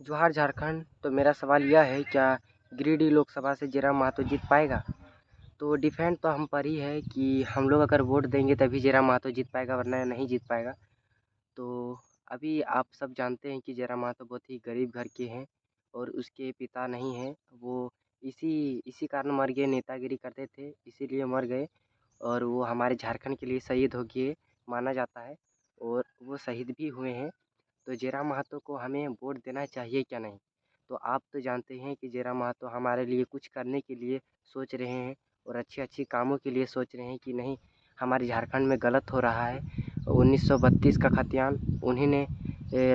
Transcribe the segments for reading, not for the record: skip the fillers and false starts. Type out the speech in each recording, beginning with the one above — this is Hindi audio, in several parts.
जोहार झारखंड। तो मेरा सवाल यह है, क्या गिरिडीह लोकसभा से जयराम महतो जीत पाएगा? तो डिपेंड तो हम पर ही है कि हम लोग अगर वोट देंगे तभी जयराम महतो जीत पाएगा, वरना नहीं जीत पाएगा। तो अभी आप सब जानते हैं कि जयराम महतो बहुत ही गरीब घर के हैं और उसके पिता नहीं हैं। वो इसी इसी कारण मर गए, नेतागिरी करते थे इसीलिए मर गए। और वो हमारे झारखंड के लिए शहीद हो गए माना जाता है, और वो शहीद भी हुए हैं। तो जयराम महतो को हमें वोट देना चाहिए क्या नहीं? तो आप तो जानते हैं कि जयराम महतो हमारे लिए कुछ करने के लिए सोच रहे हैं और अच्छे कामों के लिए सोच रहे हैं कि नहीं, हमारे झारखंड में गलत हो रहा है। 1932 का खतियान उन्हीं ने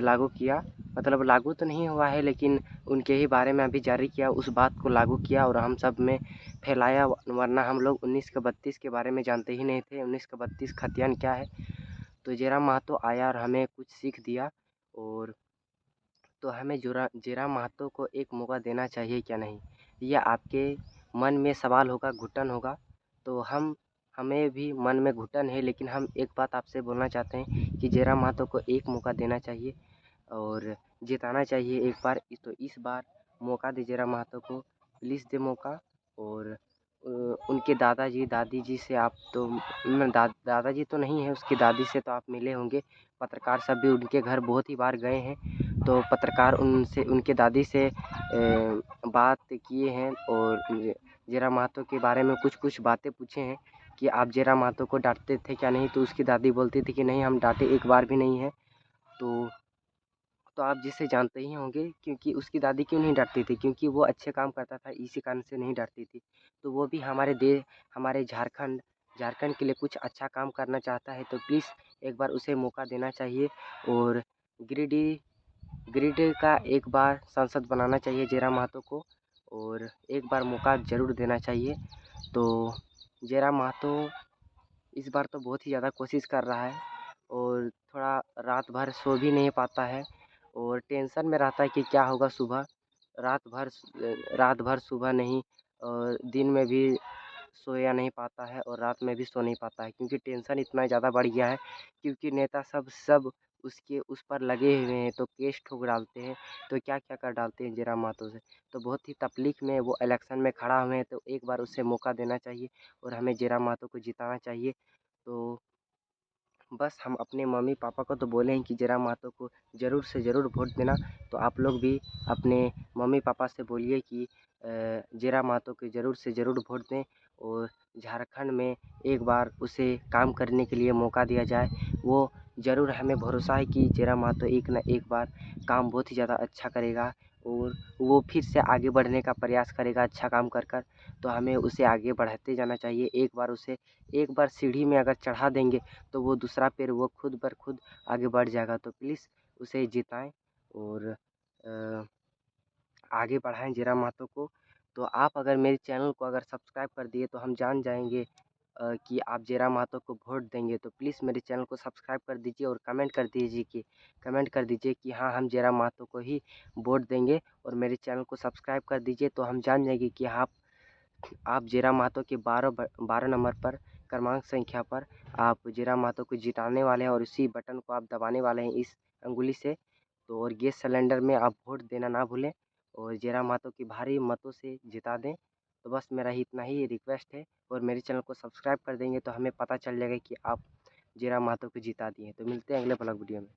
लागू किया, मतलब लागू तो नहीं हुआ है लेकिन उनके ही बारे में अभी जारी किया, उस बात को लागू किया और हम सब में फैलाया। वरना हम लोग 1932 के बारे में जानते ही नहीं थे, 1932 खतियान क्या है। तो जयराम महतो आया और हमें कुछ सीख दिया। और तो हमें जयराम महतो को एक मौका देना चाहिए क्या नहीं? यह आपके मन में सवाल होगा, घुटन होगा। तो हमें भी मन में घुटन है, लेकिन हम एक बात आपसे बोलना चाहते हैं कि जयराम महतो को एक मौका देना चाहिए और जिताना चाहिए एक बार। तो इस बार मौका दे जयराम महतो को, प्लीज़ दे मौका। और उनके दादाजी दादी जी से आप तो दादाजी तो नहीं है, उसकी दादी से तो आप मिले होंगे। पत्रकार सब भी उनके घर बहुत ही बार गए हैं, तो पत्रकार उनसे, उनके दादी से बात किए हैं और जयराम महतो के बारे में कुछ बातें पूछे हैं कि आप जयराम महतो को डांटते थे क्या नहीं? तो उसकी दादी बोलती थी कि नहीं, हम डांटे एक बार भी नहीं है। तो आप जिसे जानते ही होंगे, क्योंकि उसकी दादी क्यों नहीं डांटती थी? क्योंकि वो अच्छे काम करता था, इसी कारण से नहीं डांटती थी। तो वो भी हमारे झारखंड झारखंड के लिए कुछ अच्छा काम करना चाहता है, तो प्लीज़ एक बार उसे मौका देना चाहिए। और गिरिडीह गिरिडीह का एक बार सांसद बनाना चाहिए जयराम महतो को, और एक बार मौका ज़रूर देना चाहिए। तो जयराम महतो इस बार तो बहुत ही ज़्यादा कोशिश कर रहा है और थोड़ा रात भर सो भी नहीं पाता है और टेंशन में रहता है कि क्या होगा सुबह। रात भर सुबह नहीं, और दिन में भी सोया नहीं पाता है और रात में भी सो नहीं पाता है, क्योंकि टेंशन इतना ज़्यादा बढ़ गया है। क्योंकि नेता सब उसके उस पर लगे हुए हैं, तो केस ठोक डालते हैं, तो क्या-क्या कर डालते हैं जयराम महतो से। तो बहुत ही तकलीफ में वो इलेक्शन में खड़ा हुए हैं, तो एक बार उसे मौका देना चाहिए और हमें जयराम महतो को जिताना चाहिए। तो बस हम अपने मम्मी पापा को तो बोले हैं कि जयराम महतो को ज़रूर से ज़रूर वोट देना। तो आप लोग भी अपने मम्मी पापा से बोलिए कि जयराम महतो को ज़रूर से ज़रूर वोट दें और झारखंड में एक बार उसे काम करने के लिए मौका दिया जाए। वो ज़रूर, हमें भरोसा है कि जयराम महतो एक न एक बार काम बहुत ही ज़्यादा अच्छा करेगा और वो फिर से आगे बढ़ने का प्रयास करेगा अच्छा काम कर कर। तो हमें उसे आगे बढ़ाते जाना चाहिए। एक बार सीढ़ी में अगर चढ़ा देंगे तो वो दूसरा पैर वो खुद ब खुद आगे बढ़ जाएगा। तो प्लीज़ उसे जिताएँ और आगे बढ़ाएँ जयराम महतो को। तो आप अगर मेरे चैनल को अगर सब्सक्राइब कर दिए तो हम जान जाएँगे कि आप जयराम महतो को वोट देंगे। तो प्लीज़ मेरे चैनल को सब्सक्राइब कर दीजिए और कमेंट कर दीजिए कि हाँ, हम जयराम महतो को ही वोट देंगे। और मेरे चैनल को सब्सक्राइब कर दीजिए, तो हम जान जाएँगे कि आप जयराम महतो के 12 नंबर पर, क्रमांक संख्या पर आप जयराम महतो को जिताने वाले हैं और उसी बटन को आप दबाने वाले हैं इस अंगुली से। तो और गैस सिलेंडर में आप वोट देना ना भूलें और जयराम महतो की भारी मतों से जिता दें। तो बस मेरा इतना ही रिक्वेस्ट है, और मेरे चैनल को सब्सक्राइब कर देंगे तो हमें पता चल जाएगा कि आप जयराम महतो को जिता दिए। तो मिलते हैं अगले ब्लॉग वीडियो में।